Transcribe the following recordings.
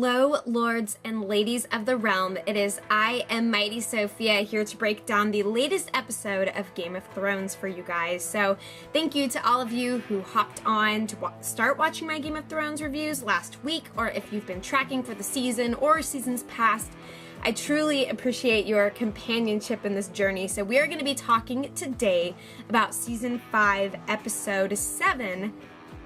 Hello, lords and ladies of the realm. It is I, EmmightySofia, here to break down the latest episode of Game of Thrones for you guys. So thank you to all of you who hopped on to start watching my Game of Thrones reviews last week, or if you've been tracking for the season or seasons past. I truly appreciate your companionship in this journey. So we are going to be talking today about Season 5, Episode 7,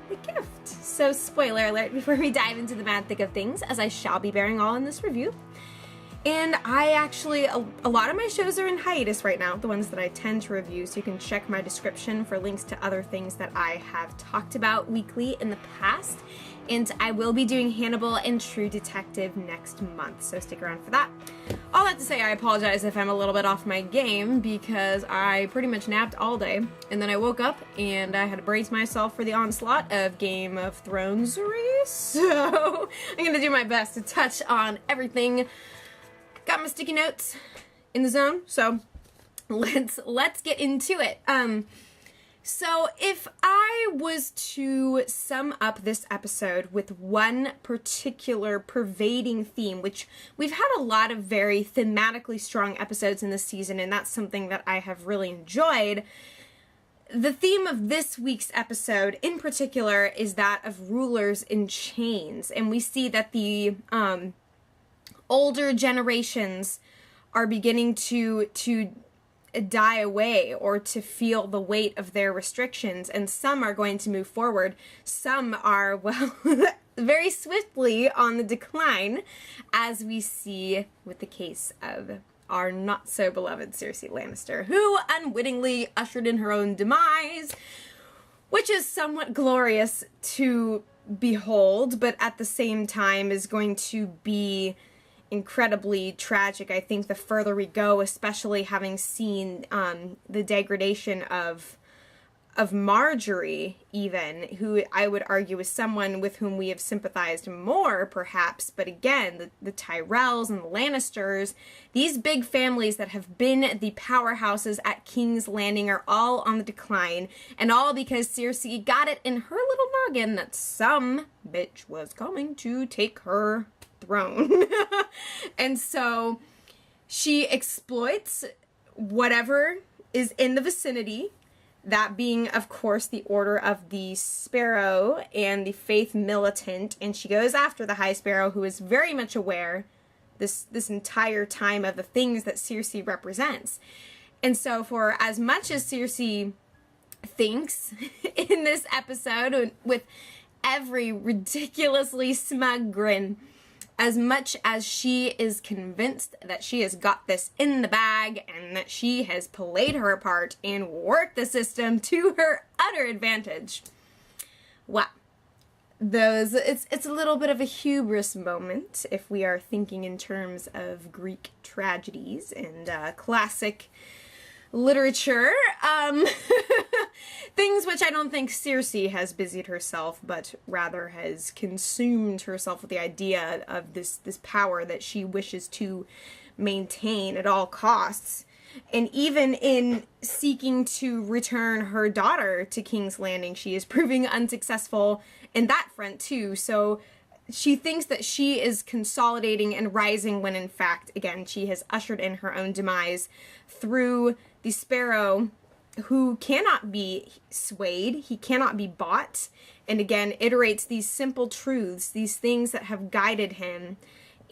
The Gift. So spoiler alert before we dive into the mad thick of things, as I shall be bearing all in this review. And I actually, a lot of my shows are in hiatus right now, the ones that I tend to review, so you can check my description for links to other things that I have talked about weekly in the past. And I will be doing Hannibal and True Detective next month, so stick around for that. All that to say, I apologize if I'm a little bit off my game, because I pretty much napped all day, and then I woke up and I had to brace myself for the onslaught of Game of Thrones, so I'm gonna do my best to touch on everything. Got my sticky notes in the zone, so let's get into it. So if I was to sum up this episode with one particular pervading theme, which we've had a lot of very thematically strong episodes in this season, and that's something that I have really enjoyed, the theme of this week's episode in particular is that of rulers in chains. And we see that the older generations are beginning to die away or to feel the weight of their restrictions, and some are going to move forward. Some are, well, very swiftly on the decline, as we see with the case of our not so beloved Cersei Lannister, who unwittingly ushered in her own demise, which is somewhat glorious to behold, but at the same time is going to be incredibly tragic, I think, the further we go, especially having seen the degradation of Margaery, even, who I would argue is someone with whom we have sympathized more, perhaps, but again, the Tyrells and the Lannisters, these big families that have been the powerhouses at King's Landing are all on the decline, and all because Cersei got it in her little noggin that some bitch was coming to take her throne. And so she exploits whatever is in the vicinity, that being, of course, the Order of the Sparrow and the Faith Militant, and she goes after the High Sparrow, who is very much aware this entire time of the things that Cersei represents. And so for as much as Cersei thinks in this episode, with every ridiculously smug grin, as much as she is convinced that she has got this in the bag and that she has played her part and worked the system to her utter advantage, well, it's a little bit of a hubris moment if we are thinking in terms of Greek tragedies and classic literature, things which I don't think Cersei has busied herself, but rather has consumed herself with the idea of this power that she wishes to maintain at all costs. And even in seeking to return her daughter to King's Landing, she is proving unsuccessful in that front too. So she thinks that she is consolidating and rising when in fact, again, she has ushered in her own demise through the Sparrow, who cannot be swayed, he cannot be bought, and again iterates these simple truths, these things that have guided him,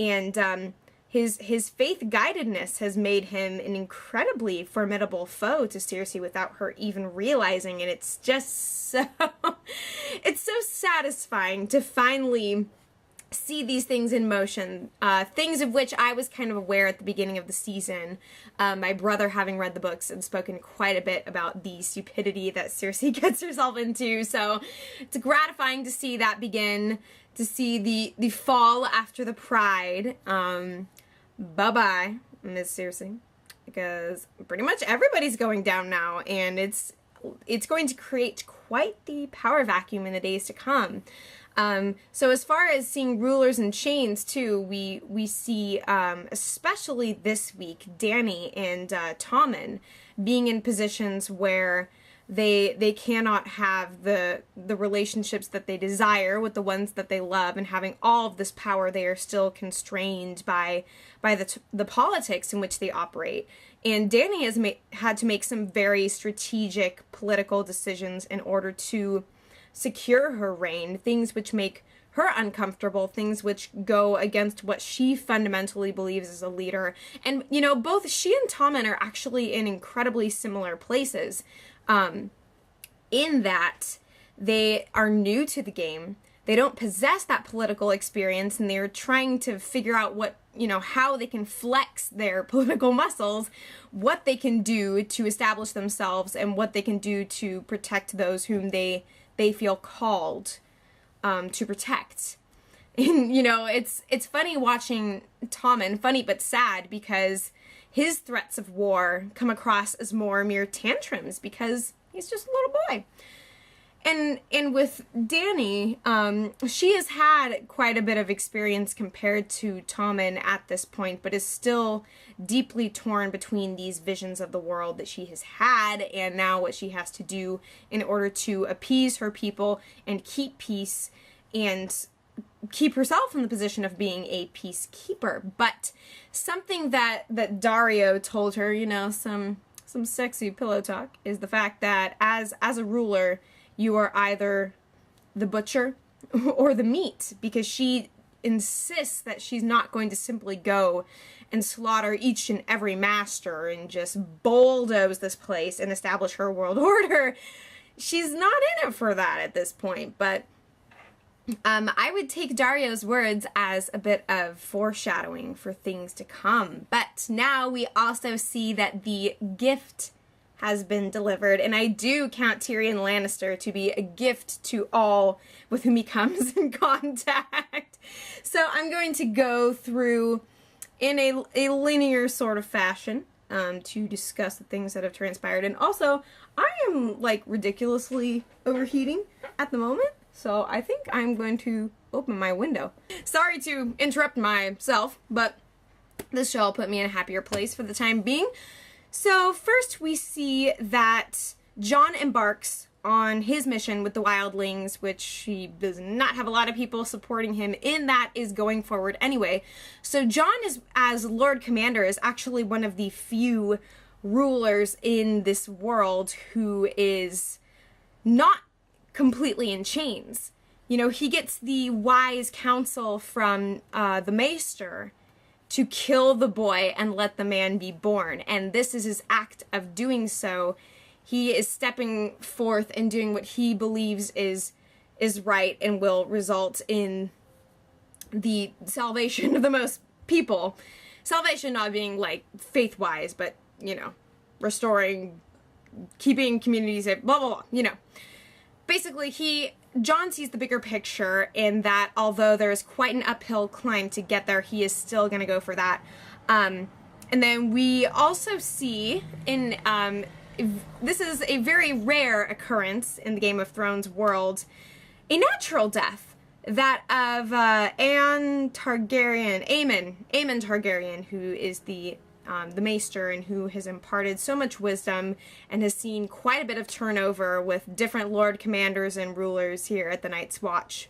and his faith guidedness has made him an incredibly formidable foe to Cersei without her even realizing, and it's just so it's so satisfying to finally see these things in motion, things of which I was kind of aware at the beginning of the season, my brother having read the books and spoken quite a bit about the stupidity that Cersei gets herself into, so it's gratifying to see that begin, to see the fall after the pride. Bye-bye, Miss Cersei, because pretty much everybody's going down now, and it's going to create quite the power vacuum in the days to come. So as far as seeing rulers in chains too, we see, especially this week, Dany and Tommen being in positions where They cannot have the relationships that they desire with the ones that they love, and having all of this power, they are still constrained by the politics in which they operate. And Dany has had to make some very strategic political decisions in order to secure her reign, things which make her uncomfortable, things which go against what she fundamentally believes as a leader. And, you know, both she and Tommen are actually in incredibly similar places, in that they are new to the game. They don't possess that political experience, and they're trying to figure out what, you know, how they can flex their political muscles, what they can do to establish themselves, and what they can do to protect those whom they feel called to protect. And, you know, it's funny watching Tommen, funny but sad, because his threats of war come across as more mere tantrums because he's just a little boy. And with Dany, she has had quite a bit of experience compared to Tommen at this point, but is still deeply torn between these visions of the world that she has had and now what she has to do in order to appease her people and keep peace and keep herself in the position of being a peacekeeper. But something that Dario told her, you know, some sexy pillow talk, is the fact that as a ruler, you are either the butcher or the meat, because she insists that she's not going to simply go and slaughter each and every master and just bulldoze this place and establish her world order. She's not in it for that at this point, but I would take Dario's words as a bit of foreshadowing for things to come. But now we also see that the gift has been delivered, and I do count Tyrion Lannister to be a gift to all with whom he comes in contact. So I'm going to go through in a linear sort of fashion to discuss the things that have transpired. And also, I am like ridiculously overheating at the moment, so I think I'm going to open my window. Sorry to interrupt myself, but this show will put me in a happier place for the time being. So first we see that Jon embarks on his mission with the wildlings, which he does not have a lot of people supporting him in, that is going forward anyway. So Jon, as Lord Commander, is actually one of the few rulers in this world who is not completely in chains. You know, he gets the wise counsel from the Maester to kill the boy and let the man be born. And this is his act of doing so. He is stepping forth and doing what he believes is right and will result in the salvation of the most people. Salvation not being like faith-wise, but, you know, restoring, keeping communities safe, blah, blah, blah, you know. Basically, Jon sees the bigger picture in that although there is quite an uphill climb to get there, he is still going to go for that. And then we also see in, this is a very rare occurrence in the Game of Thrones world, a natural death, that of Aemon Targaryen, who is the Maester, and who has imparted so much wisdom and has seen quite a bit of turnover with different Lord Commanders and rulers here at the Night's Watch,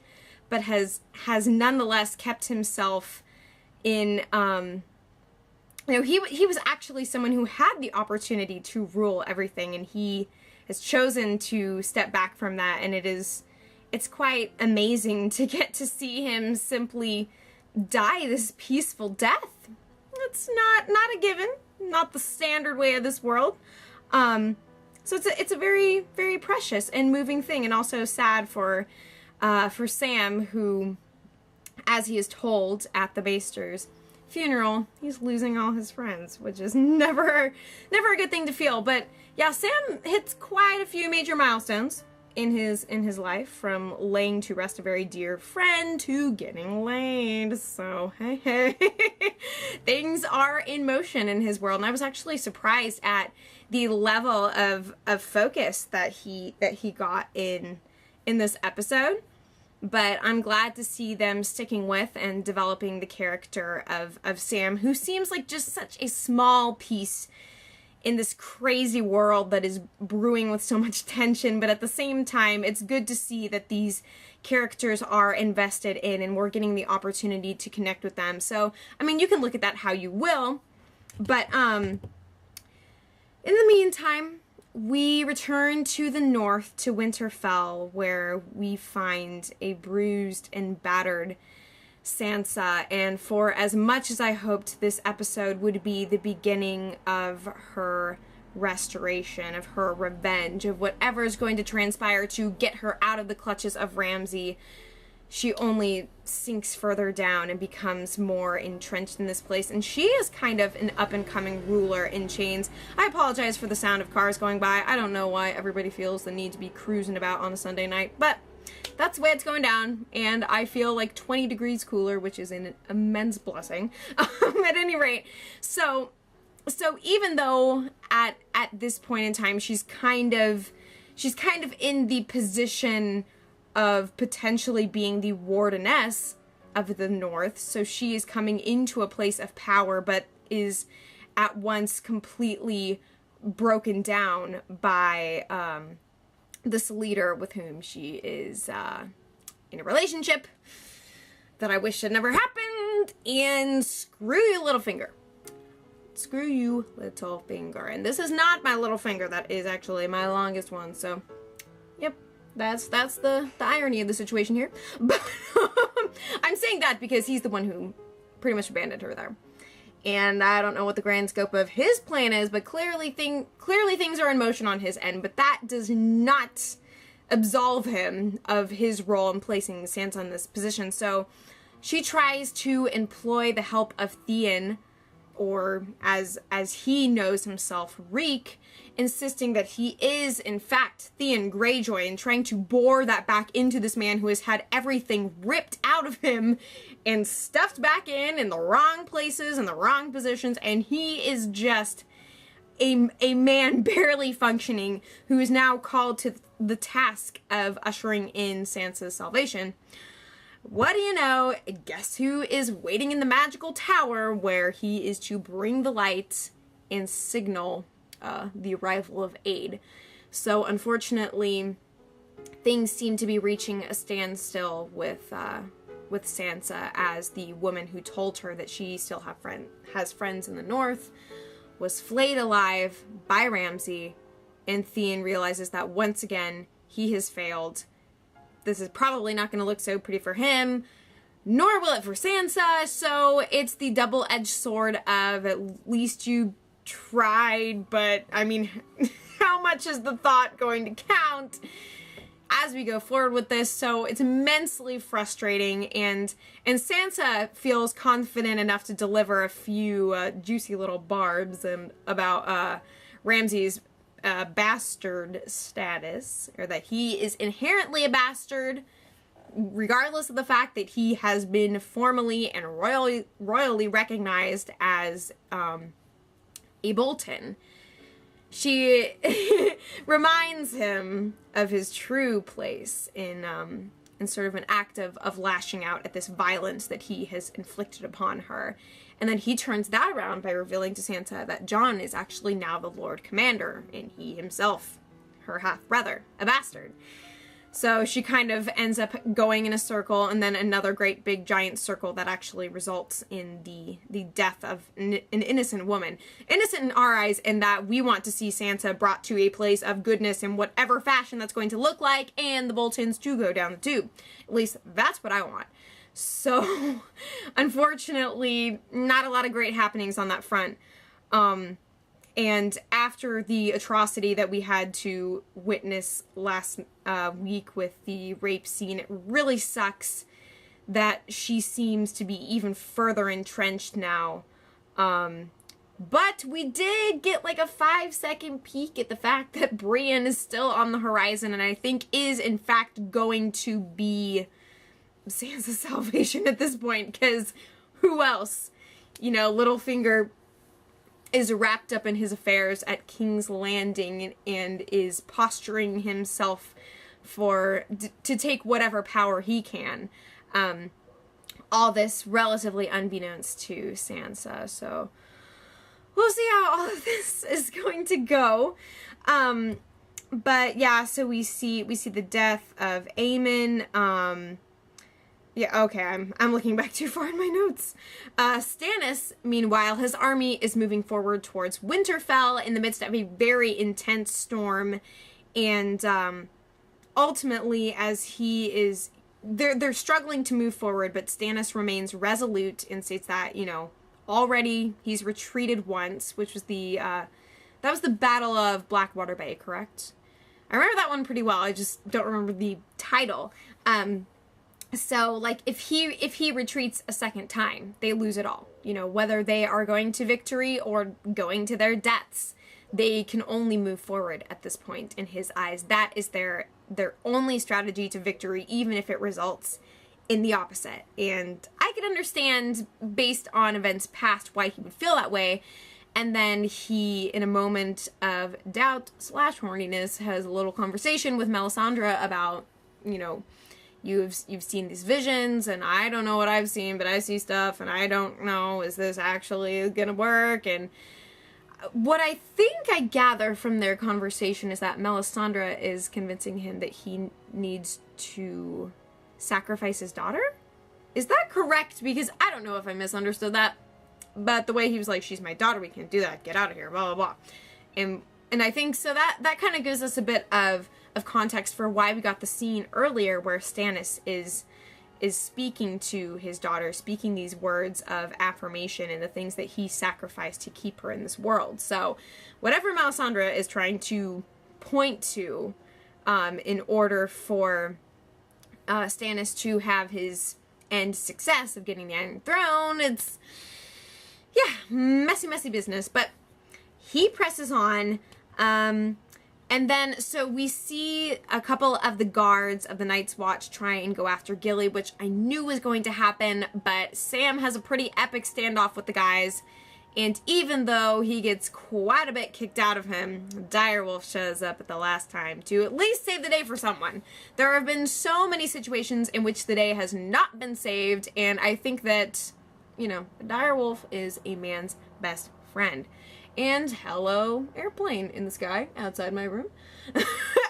but has nonetheless kept himself in, you know, he was actually someone who had the opportunity to rule everything, and he has chosen to step back from that, and it's quite amazing to get to see him simply die this peaceful death. It's not a given, not the standard way of this world. So it's a very, very precious and moving thing, and also sad for Sam, who, as he is told at the Maester's funeral, he's losing all his friends, which is never a good thing to feel. But yeah, Sam hits quite a few major milestones in his life, from laying to rest a very dear friend to getting laid. So hey, things are in motion in his world, and I was actually surprised at the level of focus that he got in this episode. But I'm glad to see them sticking with and developing the character of Sam, who seems like just such a small piece in this crazy world that is brewing with so much tension, but at the same time, it's good to see that these characters are invested in and we're getting the opportunity to connect with them. So, I mean, you can look at that how you will, but in the meantime, we return to the north to Winterfell, where we find a bruised and battered Sansa, and for as much as I hoped this episode would be the beginning of her restoration, of her revenge, of whatever is going to transpire to get her out of the clutches of Ramsay, she only sinks further down and becomes more entrenched in this place, and she is kind of an up-and-coming ruler in chains. I apologize for the sound of cars going by. I don't know why everybody feels the need to be cruising about on a Sunday night, but that's the way it's going down, and I feel like 20 degrees cooler, which is an immense blessing. At any rate, so even though at this point in time she's kind of in the position of potentially being the wardeness of the North, so she is coming into a place of power, but is at once completely broken down by this leader with whom she is in a relationship that I wish had never happened, and screw you, Littlefinger. Screw you, Littlefinger. And this is not my little finger, that is actually my longest one, so yep, that's the irony of the situation here. But I'm saying that because he's the one who pretty much abandoned her there. And I don't know what the grand scope of his plan is, but clearly things are in motion on his end, but that does not absolve him of his role in placing Sansa in this position. So she tries to employ the help of Theon, or as he knows himself, Reek, insisting that he is in fact Theon Greyjoy, and trying to bore that back into this man who has had everything ripped out of him and stuffed back in the wrong places and the wrong positions, and he is just a man barely functioning who is now called to the task of ushering in Sansa's salvation. What do you know? Guess who is waiting in the magical tower where he is to bring the light and signal the arrival of aid. So unfortunately, things seem to be reaching a standstill with Sansa, as the woman who told her that she still has friends in the north was flayed alive by Ramsay, and Theon realizes that once again he has failed. This is probably not going to look so pretty for him, nor will it for Sansa, so it's the double-edged sword of at least you tried, but I mean, how much is the thought going to count as we go forward with this? So it's immensely frustrating, and Sansa feels confident enough to deliver a few juicy little barbs about Ramsay's bastard status, or that he is inherently a bastard, regardless of the fact that he has been formally and royally recognized as a Bolton. She reminds him of his true place in sort of an act of lashing out at this violence that he has inflicted upon her. And then he turns that around by revealing to Sansa that Jon is actually now the Lord Commander, and he himself, her half-brother, a bastard. So she kind of ends up going in a circle, and then another great big giant circle that actually results in the death of an innocent woman. Innocent in our eyes, in that we want to see Sansa brought to a place of goodness in whatever fashion that's going to look like, and the Boltons to go down the tube. At least that's what I want. So, unfortunately, not a lot of great happenings on that front. And after the atrocity that we had to witness last week with the rape scene, it really sucks that she seems to be even further entrenched now. But we did get like a 5-second peek at the fact that Brienne is still on the horizon, and I think is in fact going to be Sansa's salvation at this point, because who else? You know, Littlefinger is wrapped up in his affairs at King's Landing and is posturing himself to take whatever power he can. All this relatively unbeknownst to Sansa. So, we'll see how all of this is going to go. But yeah, so we see the death of Aemon. Yeah, okay, I'm looking back too far in my notes. Stannis, meanwhile, his army is moving forward towards Winterfell in the midst of a very intense storm, and ultimately, as he is, they're struggling to move forward, but Stannis remains resolute and states that, you know, already he's retreated once, which was that was the Battle of Blackwater Bay, correct? I remember that one pretty well. I just don't remember the title. So, like, if he retreats a second time, they lose it all. You know, whether they are going to victory or going to their deaths, they can only move forward at this point in his eyes. That is their only strategy to victory, even if it results in the opposite. And I could understand, based on events past, why he would feel that way. And then he, in a moment of doubt / horniness, has a little conversation with Melisandre about, you know, you've seen these visions, and I don't know what I've seen, but I see stuff, and I don't know, is this actually gonna work? And what I think I gather from their conversation is that Melisandre is convincing him that he needs to sacrifice his daughter? Is that correct? Because I don't know if I misunderstood that, but the way he was like, she's my daughter, we can't do that, get out of here, blah, blah, blah. And I think, so that kind of gives us a bit of context for why we got the scene earlier where Stannis is speaking to his daughter, speaking these words of affirmation and the things that he sacrificed to keep her in this world. So whatever Melisandre is trying to point to in order for Stannis to have his end success of getting the Iron Throne, it's, yeah, messy business. But he presses on, and then, so we see a couple of the guards of the Night's Watch try and go after Gilly, which I knew was going to happen, but Sam has a pretty epic standoff with the guys, and even though he gets quite a bit kicked out of him, Direwolf shows up at the last time to at least save the day for someone. There have been so many situations in which the day has not been saved, and I think that, you know, Direwolf is a man's best friend. And hello, airplane in the sky outside my room.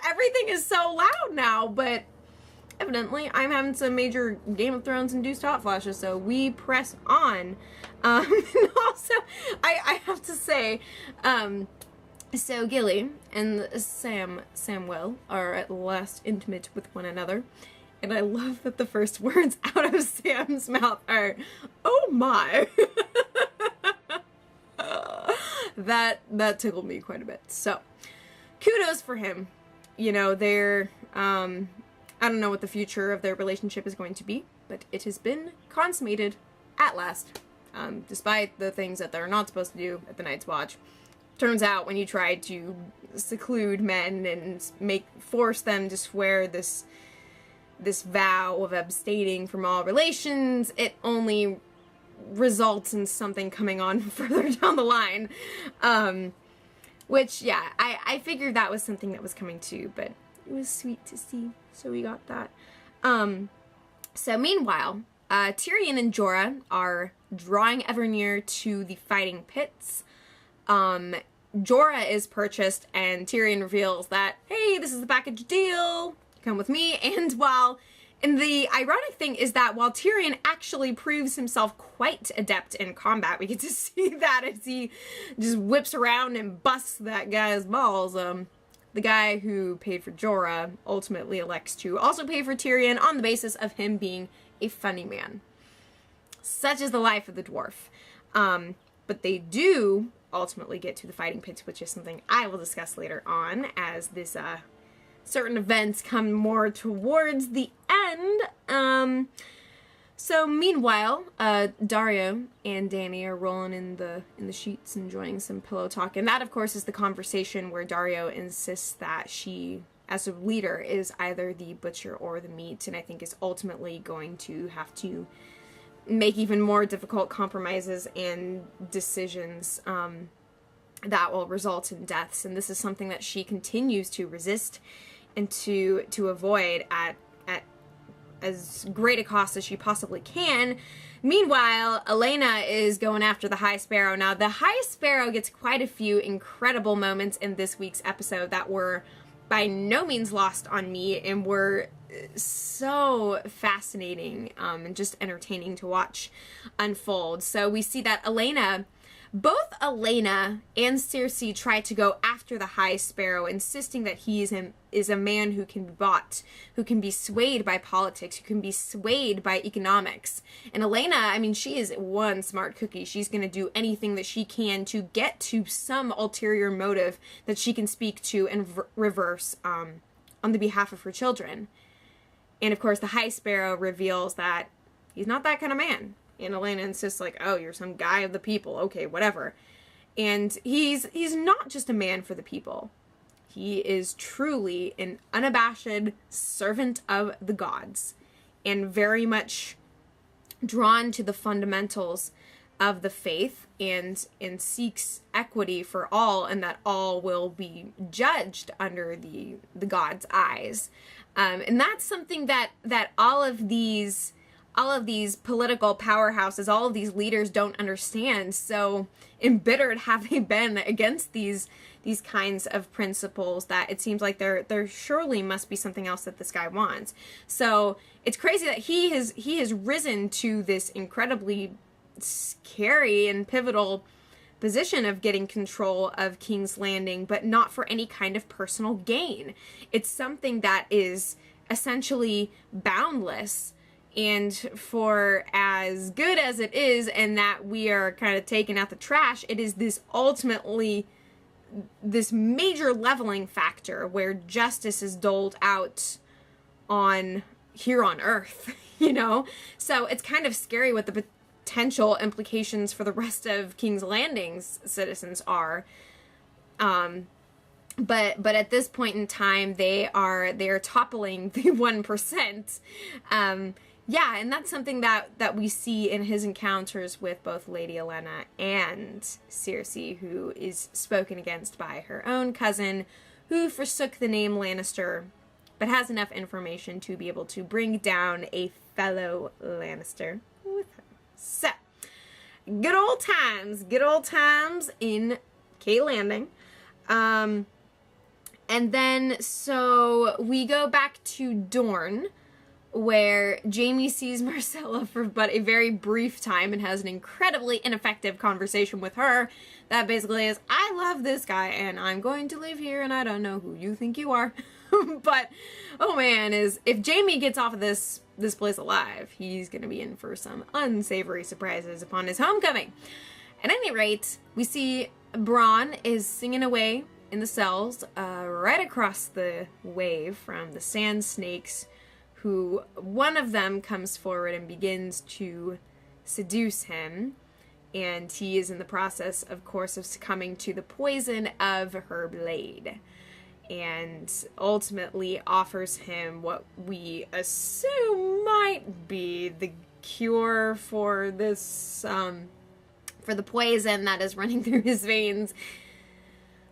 Everything is so loud now, but evidently I'm having some major Game of Thrones induced hot flashes, so we press on. And also, I have to say, so Gilly and Samwell are at last intimate with one another. And I love that the first words out of Sam's mouth are, "Oh my." That tickled me quite a bit. So, kudos for him. You know, they're, I don't know what the future of their relationship is going to be, but it has been consummated at last, despite the things that they're not supposed to do at the Night's Watch. Turns out when you try to seclude men and force them to swear this vow of abstaining from all relations, it only results in something coming on further down the line, which, yeah, I figured that was something that was coming too, but it was sweet to see, so we got that. So meanwhile, Tyrion and Jorah are drawing ever near to the fighting pits. Jorah is purchased, and Tyrion reveals that, hey, this is the package deal, come with me. And the ironic thing is that while Tyrion actually proves himself quite adept in combat, we get to see that as he just whips around and busts that guy's balls. The guy who paid for Jorah ultimately elects to also pay for Tyrion on the basis of him being a funny man. Such is the life of the dwarf. But they do ultimately get to the fighting pits, which is something I will discuss later on as this, certain events come more towards the end. So meanwhile, Dario and Dany are rolling in the sheets, enjoying some pillow talk, and that, of course, is the conversation where Dario insists that she, as a leader, is either the butcher or the meat, and I think is ultimately going to have to make even more difficult compromises and decisions that will result in deaths. And this is something that she continues to resist and to avoid at as great a cost as she possibly can, Meanwhile, Elena is going after the High Sparrow. Now, the High Sparrow gets quite a few incredible moments in this week's episode that were by no means lost on me and were so fascinating and just entertaining to watch unfold. So we see that both Elena and Cersei try to go after the High Sparrow, insisting that he is a man who can be bought, who can be swayed by politics, who can be swayed by economics. And Elena, I mean, she is one smart cookie. She's going to do anything that she can to get to some ulterior motive that she can speak to and reverse on the behalf of her children. And of course, the High Sparrow reveals that he's not that kind of man. And Elena insists, like, oh, you're some guy of the people. Okay, whatever. And he's not just a man for the people. He is truly an unabashed servant of the gods and very much drawn to the fundamentals of the faith and seeks equity for all, and that all will be judged under the gods' eyes. And that's something that all of these political powerhouses, all of these leaders don't understand. So embittered have they been against these kinds of principles that it seems like there surely must be something else that this guy wants. So it's crazy that he has risen to this incredibly scary and pivotal position of getting control of King's Landing, but not for any kind of personal gain. It's something that is essentially boundless. And for as good as it is, and that we are kind of taking out the trash, it is this major leveling factor where justice is doled out here on Earth, you know? So it's kind of scary what the potential implications for the rest of King's Landing's citizens are. But at this point in time, they are toppling the 1%. Yeah, and that's something that we see in his encounters with both Lady Olenna and Cersei, who is spoken against by her own cousin, who forsook the name Lannister, but has enough information to be able to bring down a fellow Lannister with her. So, good old times in King's Landing. And then, so we go back to Dorne, where Jaime sees Myrcella for but a very brief time and has an incredibly ineffective conversation with her that basically is, I love this guy and I'm going to live here and I don't know who you think you are. But, oh man, if Jaime gets off of this place alive, he's going to be in for some unsavory surprises upon his homecoming. At any rate, we see Bronn is singing away in the cells right across the way from the sand snakes, who one of them comes forward and begins to seduce him, and he is in the process, of course, of succumbing to the poison of her blade, and ultimately offers him what we assume might be the cure for this, for the poison that is running through his veins.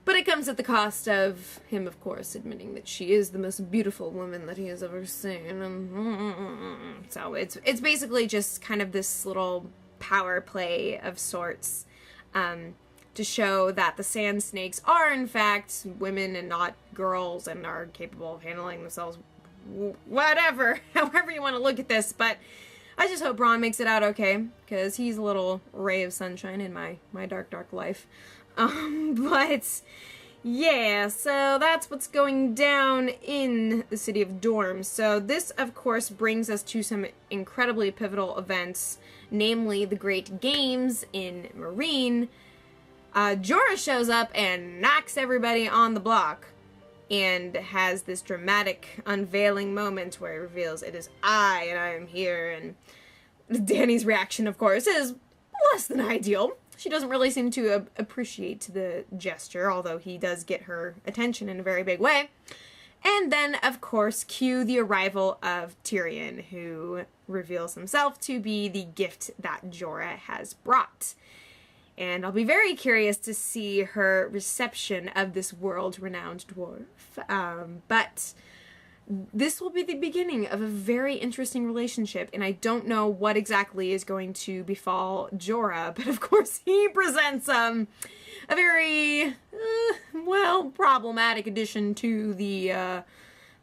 But it comes at the cost of him, of course, admitting that she is the most beautiful woman that he has ever seen. So it's basically just kind of this little power play of sorts to show that the sand snakes are, in fact, women and not girls and are capable of handling themselves, whatever, however you want to look at this. But I just hope Bronn makes it out okay, because he's a little ray of sunshine in my dark, dark life. But yeah, so that's what's going down in the city of Dorne. So this, of course, brings us to some incredibly pivotal events, namely the Great Games in Meereen. Jorah shows up and knocks everybody on the block and has this dramatic unveiling moment where he reveals, it is I, and I am here. And Dany's reaction, of course, is less than ideal. She doesn't really seem to appreciate the gesture, although he does get her attention in a very big way. And then, of course, cue the arrival of Tyrion, who reveals himself to be the gift that Jorah has brought. And I'll be very curious to see her reception of this world-renowned dwarf. But this will be the beginning of a very interesting relationship, and I don't know what exactly is going to befall Jorah, but of course he presents a very, well, problematic addition to the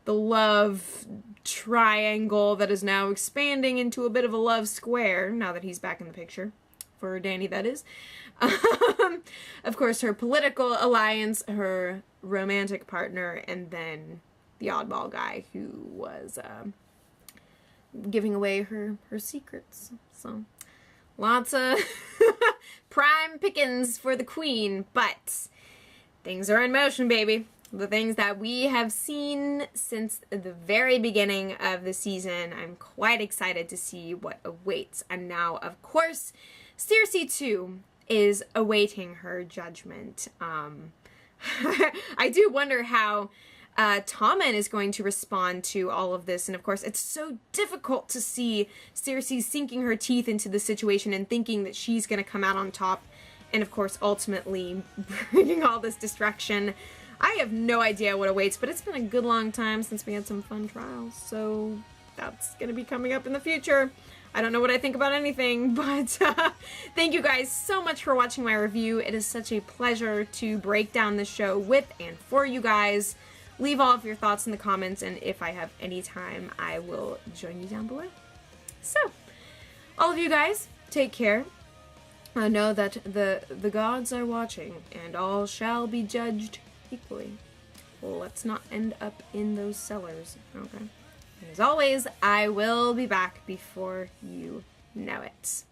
love triangle that is now expanding into a bit of a love square, now that he's back in the picture. For Dany, that is. Of course, her political alliance, her romantic partner, and then the oddball guy who was giving away her secrets. So, lots of prime pickings for the queen, but things are in motion, baby. The things that we have seen since the very beginning of the season. I'm quite excited to see what awaits. And now, of course, Cersei too is awaiting her judgment. I do wonder how Tommen is going to respond to all of this, and of course it's so difficult to see Cersei sinking her teeth into the situation and thinking that she's going to come out on top, and of course ultimately bringing all this destruction. I have no idea what awaits, but it's been a good long time since we had some fun trials, so that's going to be coming up in the future. I don't know what I think about anything, but thank you guys so much for watching my review. It is such a pleasure to break down this show with and for you guys. Leave all of your thoughts in the comments, and if I have any time, I will join you down below. So, all of you guys, take care. Know that the gods are watching, and all shall be judged equally. Well, let's not end up in those cellars, okay? And as always, I will be back before you know it.